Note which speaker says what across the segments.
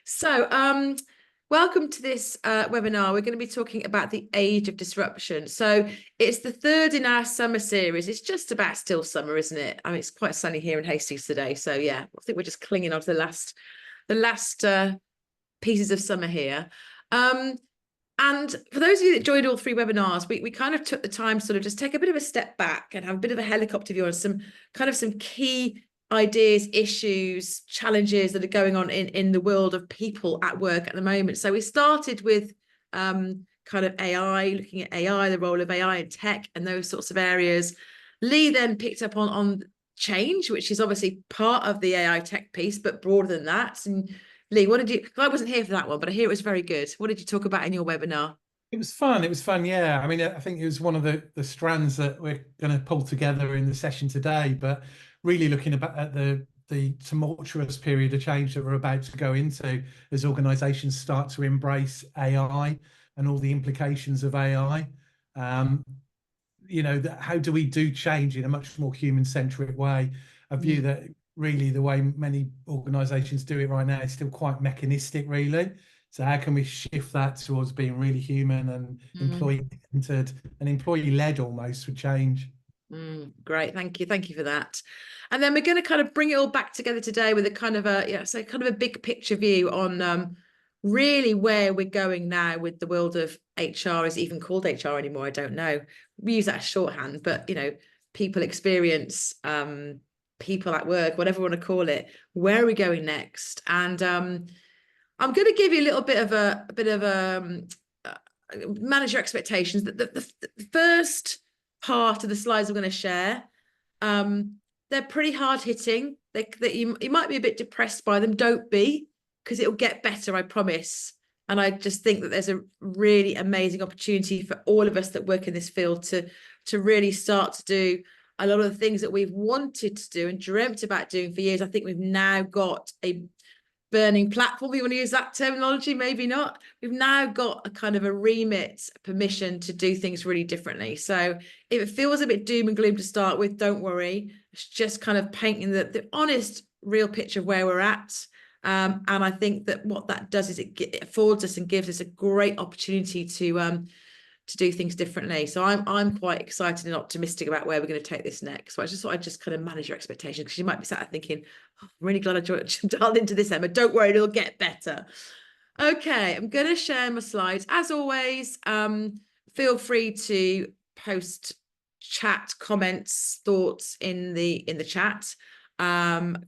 Speaker 1: So, welcome to this webinar. We're going to be talking about the age of disruption. So it's the third in our summer series. It's just about still summer, isn't it? I mean, it's quite sunny here in Hastings today. So yeah, I think we're just clinging on to the last pieces of summer here. And for those of you that joined all three webinars, we kind of took the time to sort of just take a bit of a step back and have a bit of a helicopter view on some key ideas, issues, challenges that are going on in the world of people at work at the moment. So we started with kind of AI, looking at AI, the role of AI in tech and those sorts of areas. Lee then picked up on change, which is obviously part of the AI tech piece, but broader than that. And Lee, what did you, I wasn't here for that one, but I hear it was very good. What did you talk about in your webinar?
Speaker 2: It was fun. It was fun. Yeah. I mean, I think it was one of the strands that we're going to pull together in the session today, but really looking at the tumultuous period of change that we're about to go into as organizations start to embrace AI and all the implications of AI. How do we do change in a much more human-centric way? A view that really the way many organizations do it right now is still quite mechanistic, really. So how can we shift that towards being really human and employee-centered and employee-led almost for change?
Speaker 1: Great, thank you for that. And then we're going to kind of bring it all back together today with a kind of a big picture view on really where we're going now with the world of HR. Is it even called HR anymore? I don't know. We use that as shorthand, but people experience, people at work, whatever you want to call it. Where are we going next? And I'm going to give you a little bit of manage your expectations. The first part of the slides I'm going to share, they're pretty hard hitting. You might be a bit depressed by them. Don't be, because it'll get better, I promise. And I just think that there's a really amazing opportunity for all of us that work in this field to really start to do a lot of the things that we've wanted to do and dreamt about doing for years. I think we've now got a burning platform. You want to use that terminology? Maybe not. We've now got a kind of a remit, permission to do things really differently. So if it feels a bit doom and gloom to start with, don't worry. It's just kind of painting the honest, real picture of where we're at. And I think that what that does is it affords us and gives us a great opportunity to do things differently. So I'm quite excited and optimistic about where we're going to take this next. So I just thought I'd just kind of manage your expectations, because you might be sat there thinking, oh, I'm really glad I dialed into this, Emma. Don't worry, it'll get better. Okay, I'm going to share my slides. As always, feel free to post chat, comments, thoughts in the chat.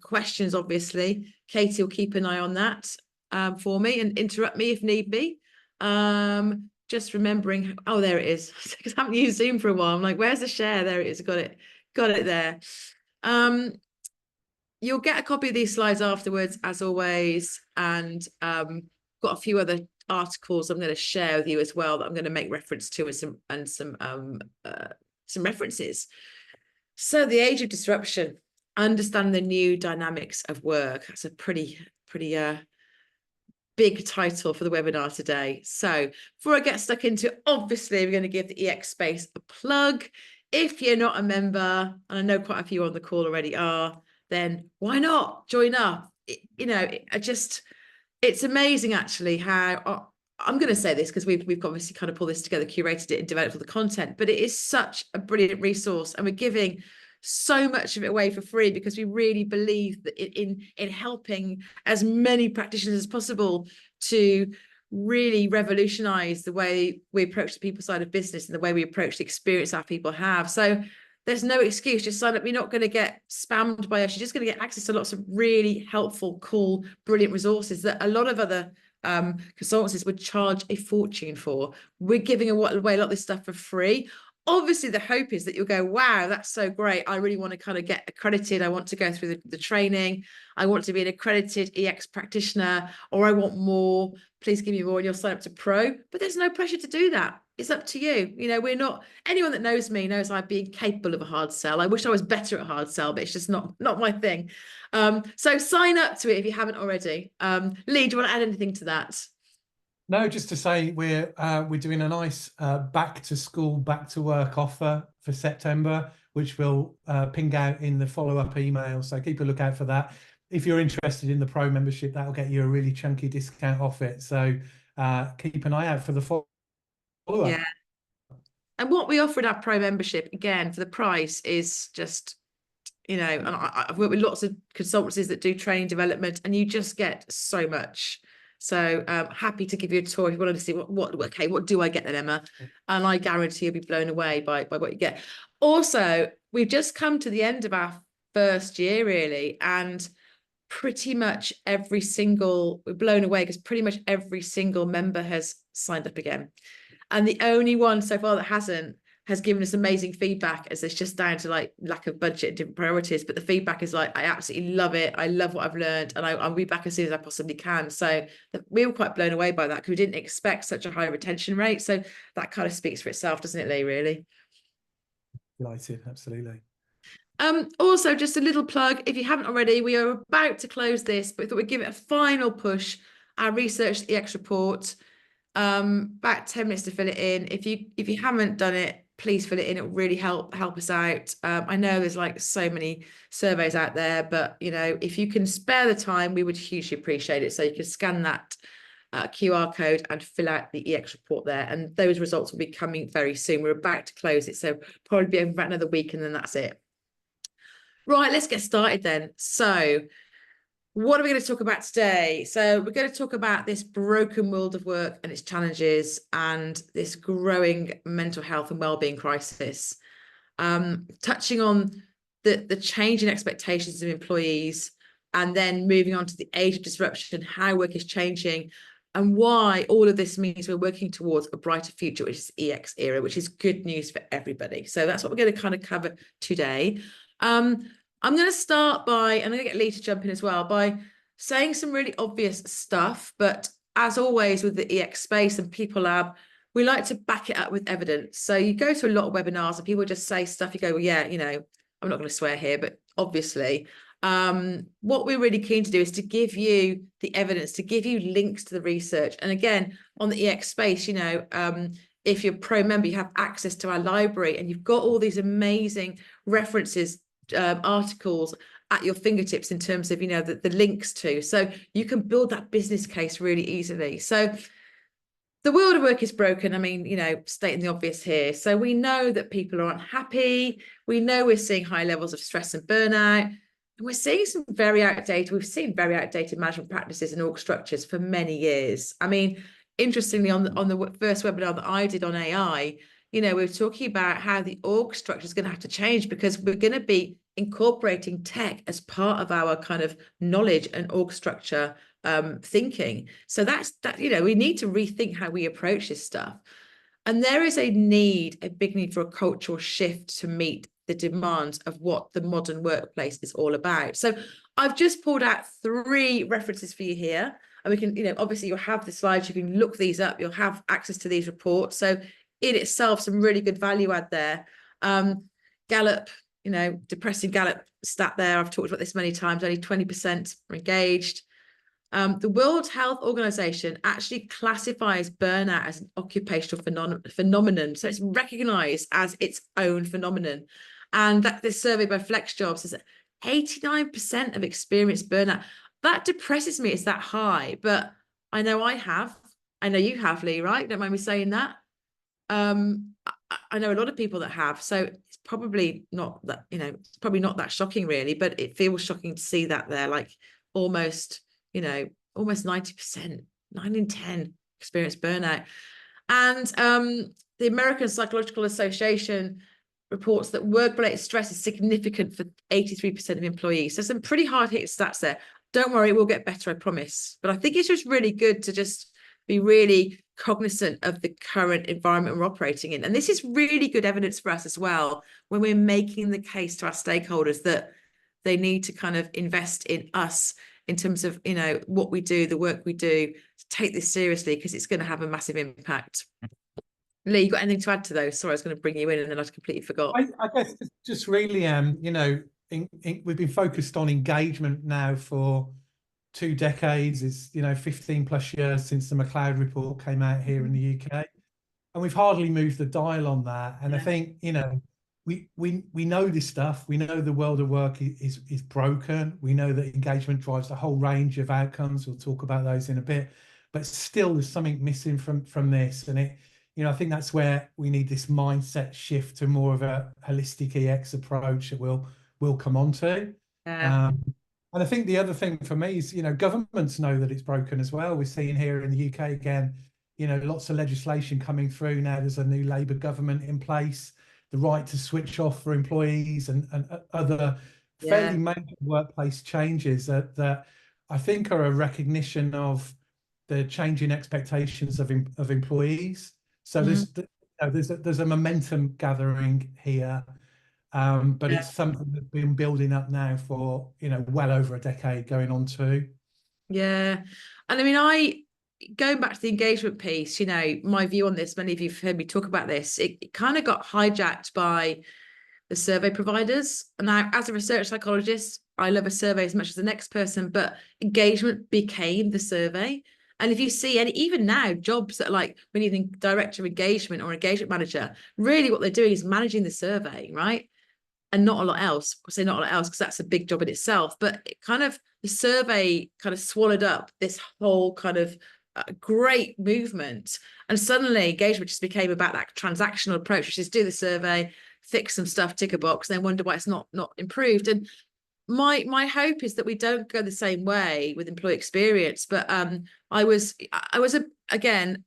Speaker 1: Questions, obviously. Katie will keep an eye on that for me and interrupt me if need be. Just remembering, oh, there it is, because I haven't used Zoom for a while. I'm like, where's the share? There it is. Got it there. You'll get a copy of these slides afterwards, as always, and got a few other articles I'm going to share with you as well that I'm going to make reference to, and some references. So the age of disruption, understand the new dynamics of work. That's a pretty big title for the webinar today. So before I get stuck into it, obviously we're going to give the EX Space a plug. If you're not a member, and I know quite a few on the call already are, then why not join up? It's amazing actually how, I'm going to say this because we've obviously kind of pulled this together, curated it and developed all the content, but it is such a brilliant resource, and we're giving so much of it away for free because we really believe that in helping as many practitioners as possible to really revolutionize the way we approach the people side of business and the way we approach the experience our people have. So there's no excuse. Just sign up. You're not going to get spammed by us. You're just going to get access to lots of really helpful, cool, brilliant resources that a lot of other consultancies would charge a fortune for. We're giving away a lot of this stuff for free. Obviously, the hope is that you'll go, wow, that's so great. I really want to kind of get accredited. I want to go through the training. I want to be an accredited EX practitioner, or I want more. Please give me more, and you'll sign up to Pro. But there's no pressure to do that. It's up to you. We're not, anyone that knows me knows I'd be capable of a hard sell. I wish I was better at hard sell, but it's just not my thing. So sign up to it if you haven't already. Lee, do you want to add anything to that?
Speaker 2: No, just to say we're doing a nice back to school, back to work offer for September, which we'll ping out in the follow-up email. So keep a lookout for that. if you're interested in the pro membership, that'll get you a really chunky discount off it. So keep an eye out for the follow-up.
Speaker 1: Yeah. And what we offer in our pro membership, again, for the price is just, and I've worked with lots of consultancies that do training development, and you just get so much. So happy to give you a tour if you wanted to see what do I get then, Emma? And I guarantee you'll be blown away by what you get. Also, we've just come to the end of our first year, really, and pretty much we're blown away because pretty much every single member has signed up again. And the only one so far that hasn't has given us amazing feedback, as it's just down to like lack of budget and different priorities. But the feedback is like, I absolutely love it. I love what I've learned, and I'll be back as soon as I possibly can. So we were quite blown away by that because we didn't expect such a high retention rate. So that kind of speaks for itself, doesn't it, Lee, really?
Speaker 2: Delighted, absolutely.
Speaker 1: Also, just a little plug, if you haven't already, we are about to close this, but we thought we'd give it a final push. Our Research the X report, about 10 minutes to fill it in. If you haven't done it, please fill it in. It will really help us out. I know there's like so many surveys out there, but if you can spare the time, we would hugely appreciate it. So you can scan that QR code and fill out the EX report there, and those results will be coming very soon. We're about to close it, so probably be over about another week, and then that's it. Right, let's get started then. So what are we going to talk about today? So we're going to talk about this broken world of work and its challenges, and this growing mental health and wellbeing crisis. Touching on the change in expectations of employees, and then moving on to the age of disruption, how work is changing, and why all of this means we're working towards a brighter future, which is EX era, which is good news for everybody. So that's what we're going to kind of cover today. I'm going to start by, and I'm going to get Lee to jump in as well, by saying some really obvious stuff. But as always with the EX space and People Lab, we like to back it up with evidence. So you go to a lot of webinars and people just say stuff. You go, well, yeah, I'm not going to swear here, but obviously, what we're really keen to do is to give you the evidence, to give you links to the research. And again, on the EX space, if you're a pro member, you have access to our library, and you've got all these amazing references, articles at your fingertips in terms of the links to, so you can build that business case really easily. So the world of work is broken. I mean, stating the obvious here. So we know that people are unhappy. We know we're seeing high levels of stress and burnout, and we're seeing we've seen very outdated management practices and org structures for many years. I mean, interestingly, on the first webinar that I did on AI, we were talking about how the org structure is going to have to change, because we're going to be incorporating tech as part of our kind of knowledge and org structure thinking. So that we need to rethink how we approach this stuff. And there is a big need for a cultural shift to meet the demands of what the modern workplace is all about. So I've just pulled out 3 references for you here. And we can, obviously you'll have the slides, you can look these up, you'll have access to these reports. So in itself, some really good value add there. Gallup, depressing Gallup stat there. I've talked about this many times, only 20% are engaged. The World Health Organization actually classifies burnout as an occupational phenomenon. So it's recognized as its own phenomenon. And that this survey by FlexJobs says that 89% of experienced burnout. That depresses me. It's that high, but I know I know you have, Lee, right? Don't mind me saying that. I know a lot of people that have, so it's probably not that, it's probably not that shocking really, but it feels shocking to see that there, like almost 90%, 9 in 10 experience burnout. And the American Psychological Association reports that work-related stress is significant for 83% of employees. So some pretty hard-hitting stats there. Don't worry, we'll get better, I promise. But I think it's just really good to just be really cognizant of the current environment we're operating in. And this is really good evidence for us as well, when we're making the case to our stakeholders that they need to kind of invest in us in terms of, what we do, the work we do, to take this seriously, because it's going to have a massive impact. Lee, you got anything to add to those? Sorry, I was going to bring you in and then I completely forgot.
Speaker 2: I guess just really, we've been focused on engagement now for 2 decades. It's 15 plus years since the McLeod report came out here in the UK, and we've hardly moved the dial on that. And I think we know this stuff. We know the world of work is broken. We know that engagement drives a whole range of outcomes. We'll talk about those in a bit, but still there's something missing from this. And I think that's where we need this mindset shift to more of a holistic EX approach that we'll come on to.
Speaker 1: Yeah.
Speaker 2: And I think the other thing for me is, governments know that it's broken as well. We're seeing here in the UK again, lots of legislation coming through now. There's a new Labour government in place, the right to switch off for employees and other
Speaker 1: Yeah.
Speaker 2: fairly major workplace changes that I think are a recognition of the changing expectations of employees. So
Speaker 1: Mm.
Speaker 2: there's a momentum gathering here. But
Speaker 1: Yeah.
Speaker 2: it's something that's been building up now for, well over a decade going on too.
Speaker 1: Yeah. And I mean, going back to the engagement piece, my view on this, many of you have heard me talk about this, it kind of got hijacked by the survey providers. And now, as a research psychologist, I love a survey as much as the next person, but engagement became the survey. And if you see any, even now, jobs that are like we need a director of engagement or engagement manager, really what they're doing is managing the survey, right? And not a lot else. I say not a lot else because that's a big job in itself. But the survey kind of swallowed up this whole kind of great movement, and suddenly engagement just became about that transactional approach, which is do the survey, fix some stuff, tick a box, and then wonder why it's not improved. And my hope is that we don't go the same way with employee experience. But again,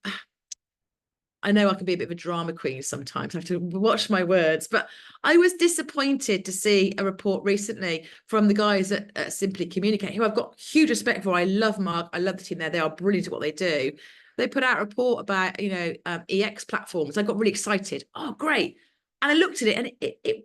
Speaker 1: I know I can be a bit of a drama queen sometimes. I have to watch my words, but I was disappointed to see a report recently from the guys at Simply Communicate, who I've got huge respect for. I love Mark. I love the team there. They are brilliant at what they do. They put out a report about, EX platforms. I got really excited. Oh, great. And I looked at it and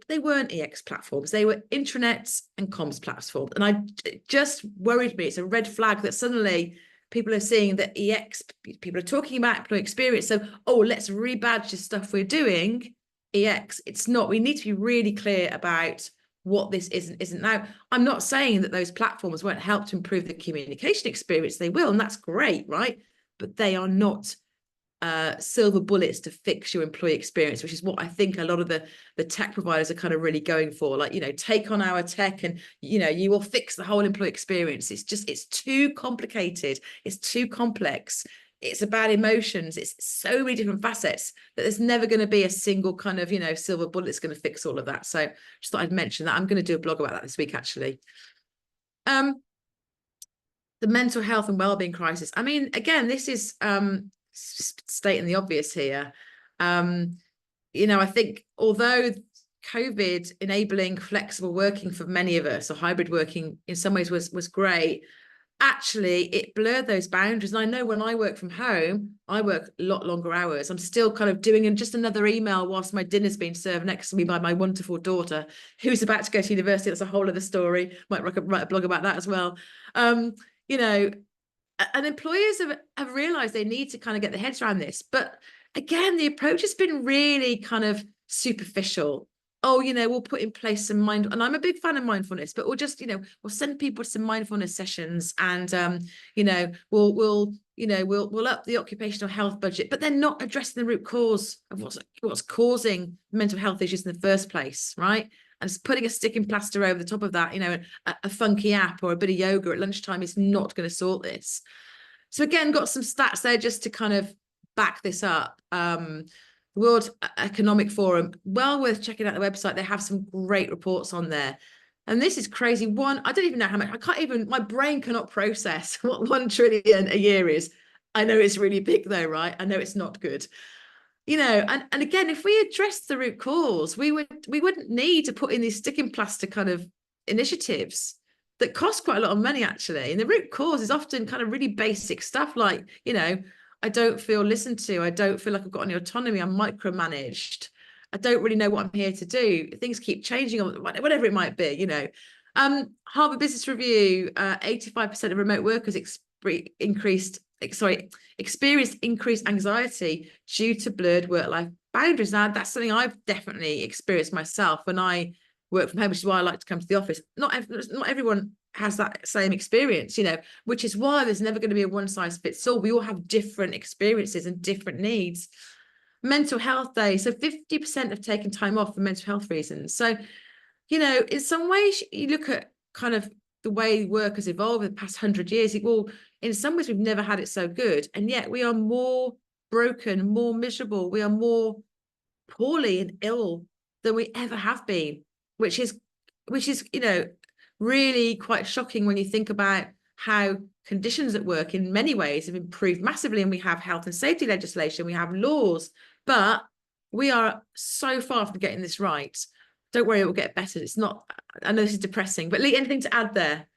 Speaker 1: they weren't EX platforms. They were intranets and comms platforms. And it just worried me. It's a red flag that suddenly people are seeing that EX, people are talking about employee experience. So, let's rebadge the stuff we're doing EX. It's not. We need to be really clear about what this isn't. Now, I'm not saying that those platforms won't help to improve the communication experience. They will, and that's great, right? But they are not silver bullets to fix your employee experience, which is what I think a lot of the tech providers are kind of really going for. Like, take on our tech and, you will fix the whole employee experience. It's too complicated. It's too complex. It's about emotions. It's so many different facets that there's never going to be a single kind of, silver bullet that's going to fix all of that. So just thought I'd mention that. I'm going to do a blog about that this week, actually. The mental health and wellbeing crisis. I mean, again, this is stating the obvious here. I think although COVID enabling flexible working for many of us, or hybrid working in some ways was great, actually it blurred those boundaries. And I know when I work from home, I work a lot longer hours. I'm still kind of doing just another email whilst my dinner's being served next to me by my wonderful daughter, who's about to go to university. That's a whole other story. Might write a blog about that as well. And employers have realized they need to kind of get their heads around this. But again, the approach has been really kind of superficial. We'll put in place some and I'm a big fan of mindfulness, but we'll just, we'll send people to some mindfulness sessions, and we'll up the occupational health budget, but they're not addressing the root cause of what's causing mental health issues in the first place, right? And just putting a sticking plaster over the top of that, a funky app or a bit of yoga at lunchtime is not going to sort this. So again, got some stats there just to kind of back this up. World Economic Forum, well worth checking out the website. They have some great reports on there. And this is crazy. I don't even know how much, my brain cannot process what 1 trillion a year is. I know it's really big though, right? I know it's not good. And again, if we address the root cause, we wouldn't need to put in these sticking plaster kind of initiatives that cost quite a lot of money, actually. And the root cause is often kind of really basic stuff like, I don't feel listened to. I don't feel like I've got any autonomy. I'm micromanaged. I don't really know what I'm here to do. Things keep changing, or whatever it might be, Harvard Business Review, 85% of remote workers experienced increased anxiety due to blurred work-life boundaries. Now, that's something I've definitely experienced myself when I work from home, which is why I like to come to the office. Not everyone has that same experience, which is why there's never going to be a one size fits all. We all have different experiences and different needs. Mental health day. So 50% have taken time off for mental health reasons. So, you know, in some ways, you look at kind of the way work has evolved in the past 100 years. Well, in some ways, we've never had it so good. And yet we are more broken, more miserable. We are more poorly and ill than we ever have been, which is, you know, really quite shocking when you think about how conditions at work in many ways have improved massively. And we have health and safety legislation, we have laws, but we are so far from getting this right. Don't worry, it will get better. It's not, I know this is depressing, but Lee, anything to add there?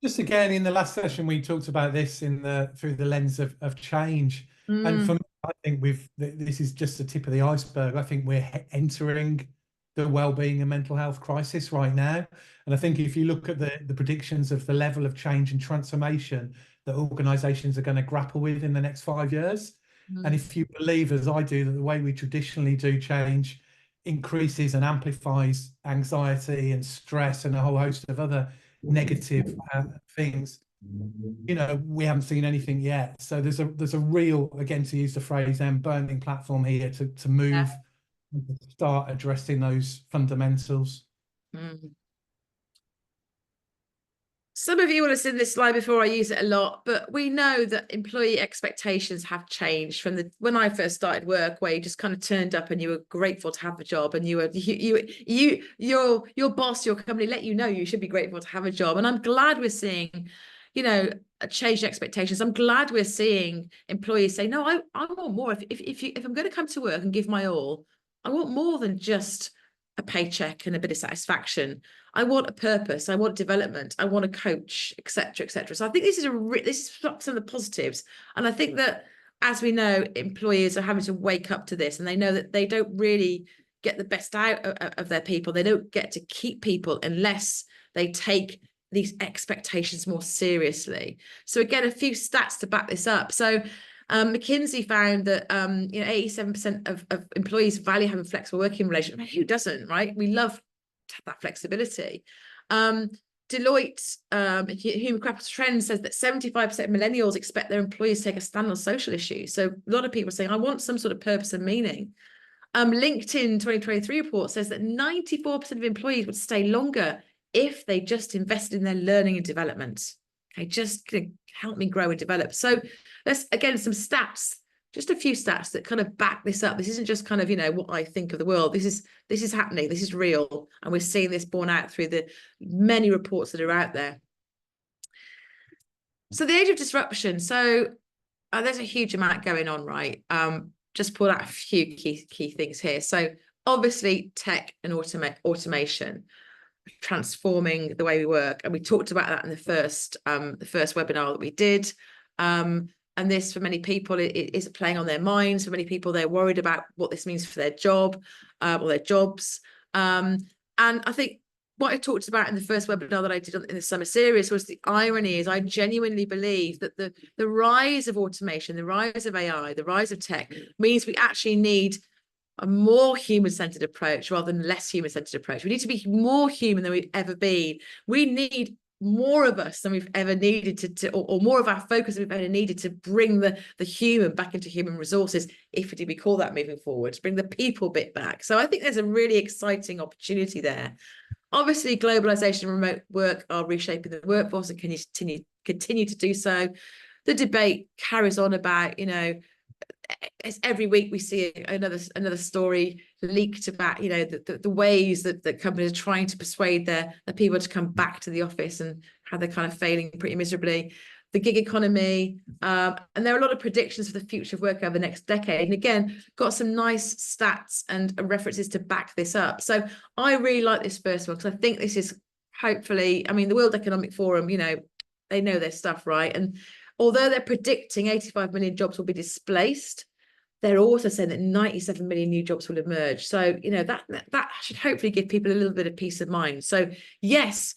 Speaker 2: Just again, in the last session, we talked about this through the lens of change. And for me, I think this is just the tip of the iceberg. I think we're entering the wellbeing and mental health crisis right now. And I think if you look at the predictions of the level of change and transformation that organizations are going to grapple with in the next 5 years, and if you believe, as I do, that the way we traditionally do change increases and amplifies anxiety and stress and a whole host of other negative things, you know, we haven't seen anything yet. So there's a real, again, to use the phrase, burning platform here to move, start addressing those fundamentals.
Speaker 1: Some of you will have seen this slide before. I use it a lot, but we know that employee expectations have changed from when I first started work, where you just kind of turned up and you were grateful to have a job, and your boss, your company let you know you should be grateful to have a job. And I'm glad we're seeing, you know, a change in expectations. I'm glad we're seeing employees say, no, I want more. If I'm going to come to work and give my all, I want more than just a paycheck and a bit of satisfaction. I want a purpose. I want development. I want a coach, etc., etc. So I think this is some of the positives, and I think that, as we know, employers are having to wake up to this, and they know that they don't really get the best out of their people. They don't get to keep people unless they take these expectations more seriously. So again, a few stats to back this up. So McKinsey found that 87% of employees value having flexible working relations. I mean, who doesn't, right? We love that flexibility. Deloitte Human Capital Trends says that 75% of millennials expect their employees to take a stand on social issues. So a lot of people are saying, I want some sort of purpose and meaning. LinkedIn 2023 report says that 94% of employees would stay longer if they just invested in their learning and development. Okay, just help me grow and develop. So let's, again, some stats, just a few stats that kind of back this up. This isn't just kind of, you know, what I think of the world. This is happening. This is real. And we're seeing this borne out through the many reports that are out there. So the age of disruption. So there's a huge amount going on, right? Just pull out a few key things here. So obviously tech and automation transforming the way we work, and we talked about that in the first webinar that we did. And this, for many people, it is playing on their minds. For many people, they're worried about what this means for their job or their jobs. And I think what I talked about in the first webinar that I did in the summer series was the irony is I genuinely believe that the rise of automation, the rise of AI, the rise of tech means we actually need a more human-centered approach rather than less human-centered approach. We need to be more human than we've ever been. We need more of us than we've ever needed or more of our focus than we've ever needed to bring the human back into human resources, if we call that moving forward, to bring the people bit back. So I think there's a really exciting opportunity there. Obviously, globalization and remote work are reshaping the workforce and can continue to do so. The debate carries on about, you know, every week we see another story leaked about, you know, the ways that companies are trying to persuade their people to come back to the office and how they're kind of failing pretty miserably. The gig economy, and there are a lot of predictions for the future of work over the next decade. And again, got some nice stats and references to back this up. So I really like this first one because I think this is hopefully, I mean, the World Economic Forum, you know, they know their stuff, right? And although they're predicting 85 million jobs will be displaced, they're also saying that 97 million new jobs will emerge. So, you know, that should hopefully give people a little bit of peace of mind. So yes,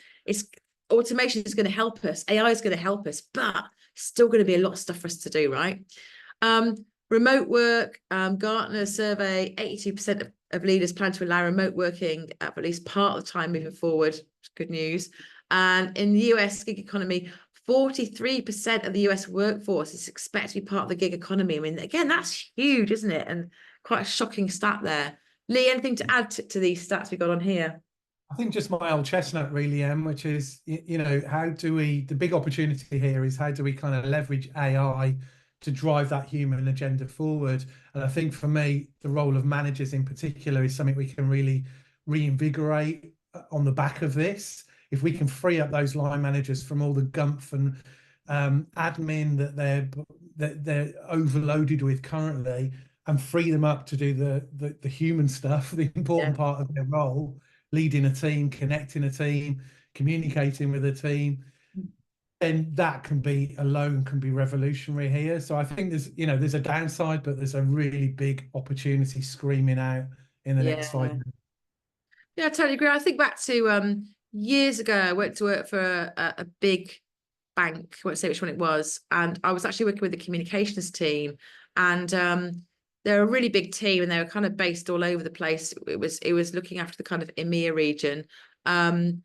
Speaker 1: automation is going to help us, AI is going to help us, but still going to be a lot of stuff for us to do, right? Remote work, Gartner survey, 82% of leaders plan to allow remote working at least part of the time moving forward. Good news. And in the US gig economy, 43% of the US workforce is expected to be part of the gig economy. I mean, again, that's huge, isn't it? And quite a shocking stat there. Lee, anything to add to these stats we got on here?
Speaker 2: I think just my old chestnut really, Em, which is, you know, how do we, the big opportunity here is how do we kind of leverage AI to drive that human agenda forward? And I think for me, the role of managers in particular is something we can really reinvigorate on the back of this. If we can free up those line managers from all the gumph and admin that they're overloaded with currently, and free them up to do the human stuff, the important part of their role, leading a team, connecting a team, communicating with a team, then that can be revolutionary here. So I think there's a downside, but there's a really big opportunity screaming out in the next 5 years.
Speaker 1: Yeah, I totally agree. I think back to years ago, I went to work for a big bank. I won't say which one it was, and I was actually working with the communications team, and they're a really big team, and they were kind of based all over the place. It was looking after the kind of EMEA region, and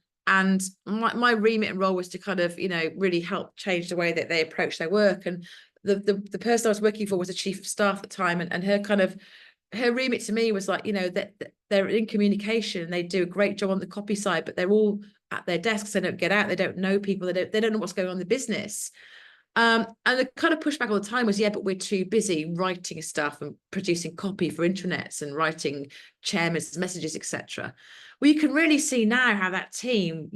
Speaker 1: my remit and role was to kind of really help change the way that they approach their work. And the person I was working for was a chief of staff at the time, and her remit to me was like, that they're in communication, they do a great job on the copy side, but they're all at their desks, they don't get out, they don't know people, they don't know what's going on in the business. And the kind of pushback all the time was, yeah, but we're too busy writing stuff and producing copy for intranets and writing chairman's messages, etc. Well, you can really see now how that team,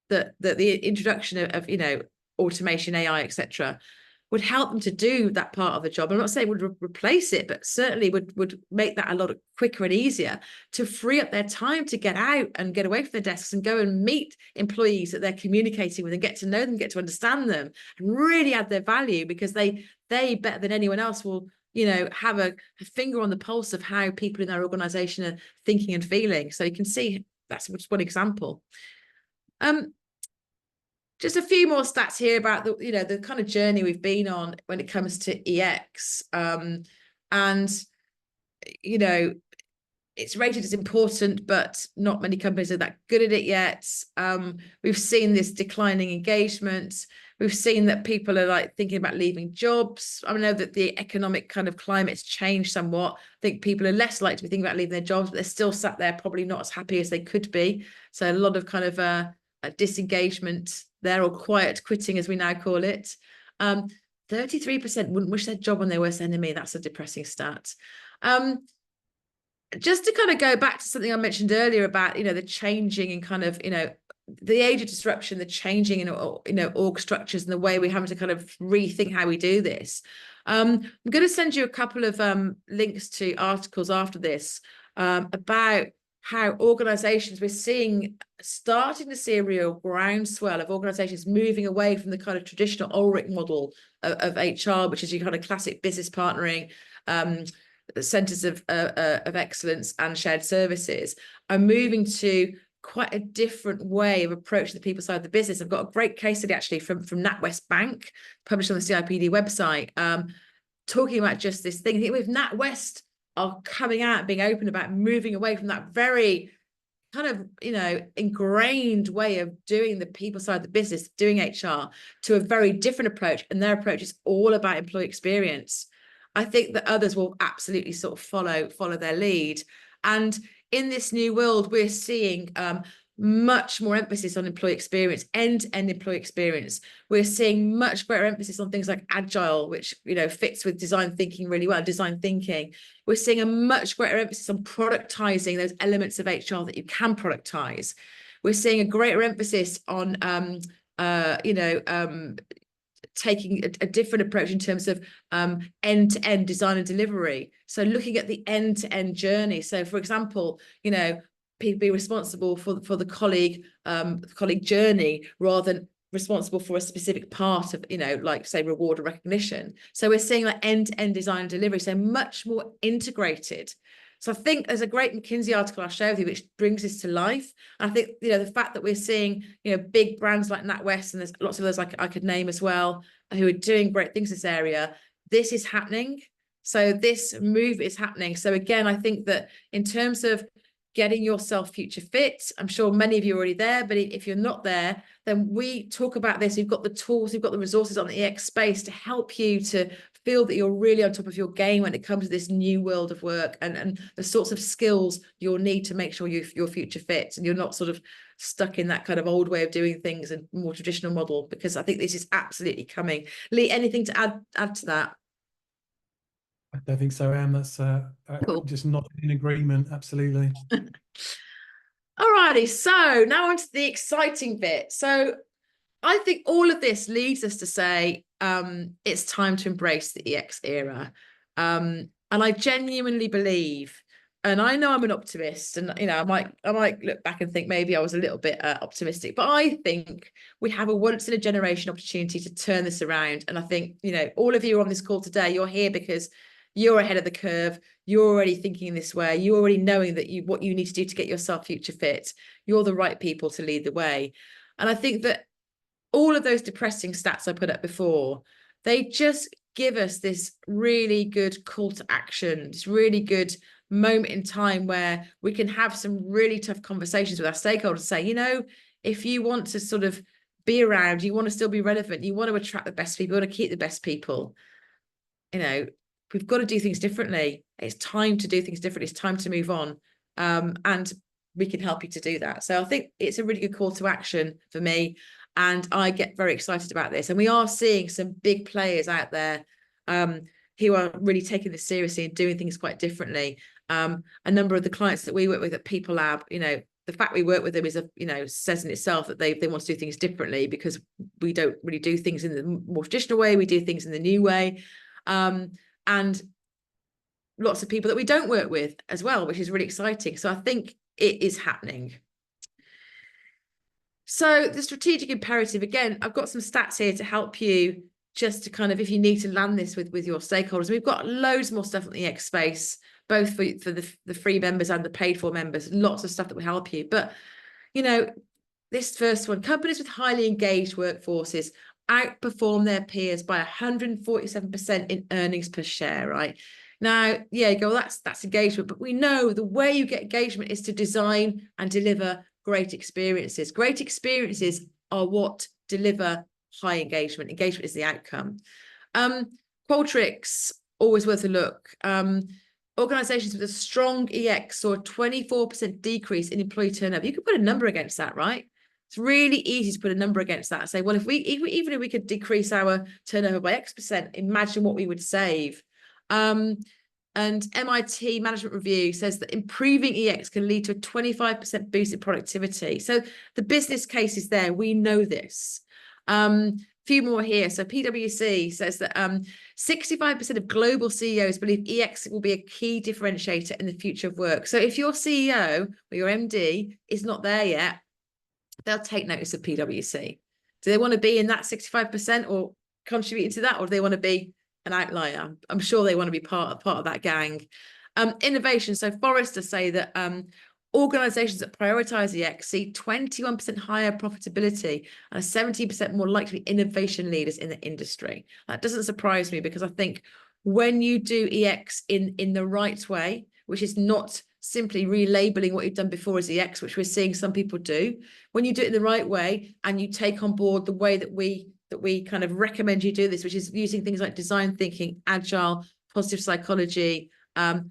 Speaker 1: that the introduction of automation, AI, etc., would help them to do that part of the job. I'm not saying would replace it, but certainly would make that a lot quicker and easier to free up their time to get out and get away from their desks and go and meet employees that they're communicating with and get to know them, get to understand them, and really add their value, because they better than anyone else will have a finger on the pulse of how people in their organization are thinking and feeling. So you can see that's just one example. Just a few more stats here about the kind of journey we've been on when it comes to EX. And it's rated as important, but not many companies are that good at it yet. We've seen this declining engagement. We've seen that people are like thinking about leaving jobs. I know that the economic kind of climate's changed somewhat. I think people are less likely to be thinking about leaving their jobs, but they're still sat there probably not as happy as they could be. So a lot of kind of disengagement there, or quiet quitting as we now call it. 33% wouldn't wish their job on their worst enemy. That's a depressing stat. Just to kind of go back to something I mentioned earlier about the changing and kind of the age of disruption, the changing in org structures, and the way we're having to kind of rethink how we do this. I'm going to send you a couple of links to articles after this about how organizations, we're starting to see a real groundswell of organizations moving away from the kind of traditional Ulrich model of HR, which is your kind of classic business partnering, centers of excellence and shared services, are moving to quite a different way of approaching the people side of the business. I've got a great case study actually from NatWest Bank, published on the CIPD website, talking about just this thing. I think with NatWest are coming out and being open about moving away from that very kind of ingrained way of doing the people side of the business, doing HR, to a very different approach, and their approach is all about employee experience. I think that others will absolutely sort of follow their lead. And in this new world, we're seeing much more emphasis on employee experience, end-to-end employee experience. We're seeing much greater emphasis on things like agile, which fits with design thinking really well, design thinking. We're seeing a much greater emphasis on productizing those elements of HR that you can productize. We're seeing a greater emphasis on taking a different approach in terms of end-to-end design and delivery. So looking at the end-to-end journey. So for example, people be responsible for the colleague journey rather than responsible for a specific part of, like say reward or recognition. So we're seeing like end-to-end design and delivery, so much more integrated. So I think there's a great McKinsey article I'll share with you, which brings this to life. And I think, the fact that we're seeing, big brands like NatWest, and there's lots of others I could name as well, who are doing great things in this area, this is happening. So this move is happening. So again, I think that in terms of getting yourself future fit. I'm sure many of you are already there, but if you're not there, then we talk about this. We've got the tools, we've got the resources on the EX space to help you to feel that you're really on top of your game when it comes to this new world of work, and the sorts of skills you'll need to make sure you're future fit and you're not sort of stuck in that kind of old way of doing things and more traditional model, because I think this is absolutely coming. Lee, anything to add to that?
Speaker 2: I don't think so, Em. That's
Speaker 1: Cool.
Speaker 2: just not in agreement. Absolutely.
Speaker 1: All righty, so now on to the exciting bit. So I think all of this leads us to say it's time to embrace the EX era. And I genuinely believe, and I know I'm an optimist, and I might look back and think maybe I was a little bit optimistic, but I think we have a once in a generation opportunity to turn this around. And I think, all of you on this call today, you're here because you're ahead of the curve. You're already thinking this way. You're already knowing that what you need to do to get yourself future fit. You're the right people to lead the way. And I think that all of those depressing stats I put up before, they just give us this really good call to action, this really good moment in time where we can have some really tough conversations with our stakeholders, say, if you want to sort of be around, you want to still be relevant, you want to attract the best people, you want to keep the best people, we've got to do things differently. It's time to do things differently. It's time to move on. And we can help you to do that. So I think it's a really good call to action for me. And I get very excited about this. And we are seeing some big players out there who are really taking this seriously and doing things quite differently. A number of the clients that we work with at People Lab, the fact we work with them is, says in itself that they want to do things differently, because we don't really do things in the more traditional way. We do things in the new way. And lots of people that we don't work with as well, which is really exciting. So I think it is happening. So the strategic imperative, again, I've got some stats here to help you just to kind of, if you need to land this with your stakeholders. We've got loads more stuff in the X space, both for the free members and the paid for members, lots of stuff that will help you. But, this first one, companies with highly engaged workforces outperform their peers by 147% in earnings per share, right? Now, yeah, you go, well, that's engagement, but we know the way you get engagement is to design and deliver great experiences. Great experiences are what deliver high engagement. Engagement is the outcome. Qualtrics, always worth a look. Organizations with a strong EX saw a 24% decrease in employee turnover. You could put a number against that, right? It's really easy to put a number against that and say, well, even if we could decrease our turnover by X%, imagine what we would save. And MIT Management Review says that improving EX can lead to a 25% boost in productivity. So the business case is there. We know this. Few more here. So PwC says that 65% of global CEOs believe EX will be a key differentiator in the future of work. So if your CEO or your MD is not there yet, they'll take notice of PwC. Do they want to be in that 65% or contributing to that, or do they want to be an outlier? I'm sure they want to be part of that gang. Innovation. So Forrester say that organizations that prioritize EX see 21% higher profitability and are 70% more likely to be innovation leaders in the industry. That doesn't surprise me, because I think when you do EX in the right way, which is not simply relabeling what you've done before as EX, which we're seeing some people do, when you do it in the right way and you take on board the way that we kind of recommend you do this, which is using things like design thinking, agile, positive psychology,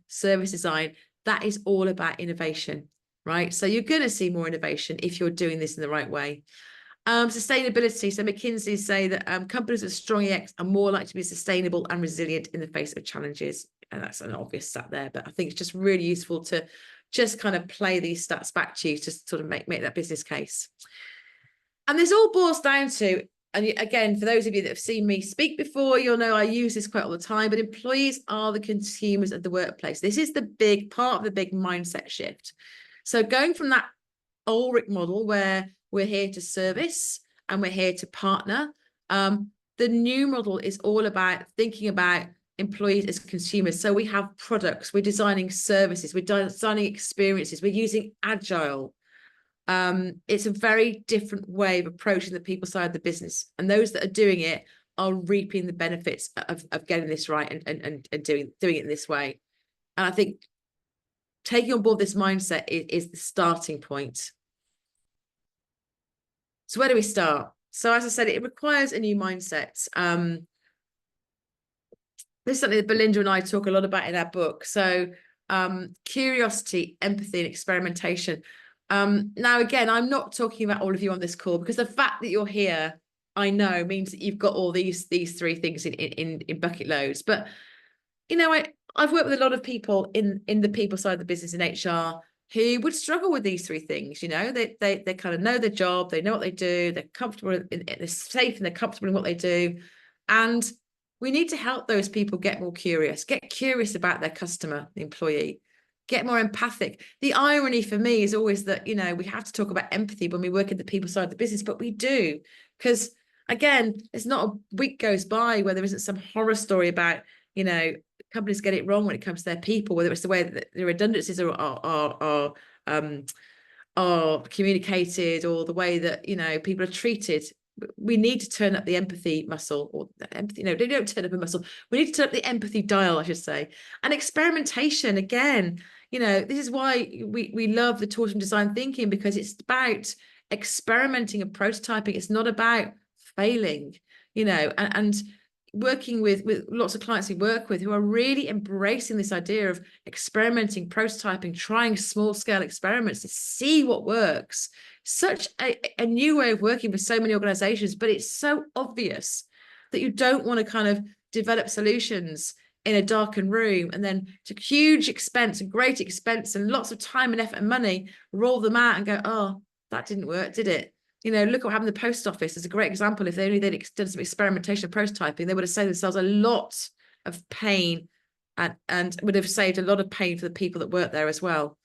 Speaker 1: service design, that is all about innovation, right? So you're going to see more innovation if you're doing this in the right way. Sustainability. So McKinsey say that companies with strong EX are more likely to be sustainable and resilient in the face of challenges. And that's an obvious stat there, but I think it's just really useful to just kind of play these stats back to you to sort of make that business case. And this all boils down to, and again, for those of you that have seen me speak before, you'll know I use this quite all the time, but employees are the consumers of the workplace. This is the big part of the big mindset shift. So going from that Ulrich model where we're here to service and we're here to partner, the new model is all about thinking about employees as consumers. So we have products, we're designing services, we're designing experiences, we're using agile. It's a very different way of approaching the people side of the business, and those that are doing it are reaping the benefits of getting this right and doing it in this way. And I think taking on board this mindset is the starting point. So where do we start? So as I said, it requires a new mindset. This is something that Belinda and I talk a lot about in our book. So curiosity, empathy, and experimentation. Now, again, I'm not talking about all of you on this call, because the fact that you're here, I know, means that you've got all these three things in bucket loads. But you know, I've worked with a lot of people in the people side of the business in HR who would struggle with these three things. You know, they kind of know their job, they know what they do, they're comfortable, they're safe, and they're comfortable in what they do. And we need to help those people get more curious, get curious about their customer, the employee, get more empathic. The irony for me is always that, you know, we have to talk about empathy when we work in the people side of the business, but we do, because again, it's not a week goes by where there isn't some horror story about, you know, companies get it wrong when it comes to their people, whether it's the way that the redundancies are communicated, or the way that, you know, people are treated. We need to turn up the empathy muscle, or the empathy. No, they don't turn up a muscle. We need to turn up the empathy dial, I should say. And experimentation, again, you know, this is why we love the tools from design thinking, because it's about experimenting and prototyping. It's not about failing, you know, and working with lots of clients we work with who are really embracing this idea of experimenting, prototyping, trying small scale experiments to see what works. Such a new way of working for so many organizations, but it's so obvious that you don't want to kind of develop solutions in a darkened room and then to huge expense and great expense and lots of time and effort and money, roll them out and go, oh, that didn't work, did it? You know, look what happened in the post office. It's a great example. If they'd done some experimentation prototyping, they would have saved themselves a lot of pain and would have saved a lot of pain for the people that work there as well.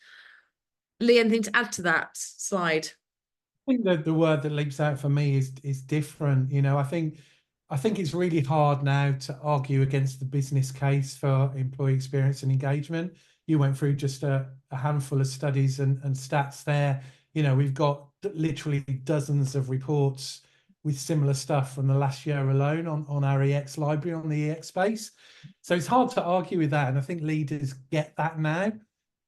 Speaker 1: Lee, anything to add to that slide?
Speaker 2: I think that the word that leaps out for me is different. You know, I think it's really hard now to argue against the business case for employee experience and engagement. You went through just a handful of studies and stats there. You know, we've got literally dozens of reports with similar stuff from the last year alone on our EX library, on the EX space. So it's hard to argue with that. And I think leaders get that now.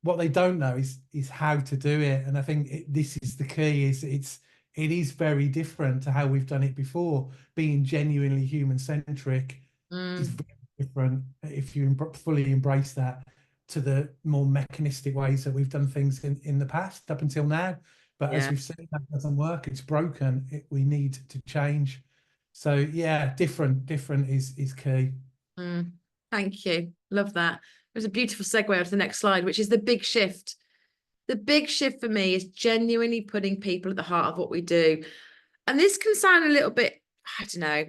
Speaker 2: What they don't know is how to do it. And I think this is the key, it is very different to how we've done it before. Being genuinely human-centric is very different if you fully embrace that to the more mechanistic ways that we've done things in the past up until now. But as we've said, that doesn't work. It's broken. We need to change. So yeah, different is key.
Speaker 1: Thank you. Love that. It was a beautiful segue onto the next slide, which is the big shift. The big shift for me is genuinely putting people at the heart of what we do. And this can sound a little bit, I don't know,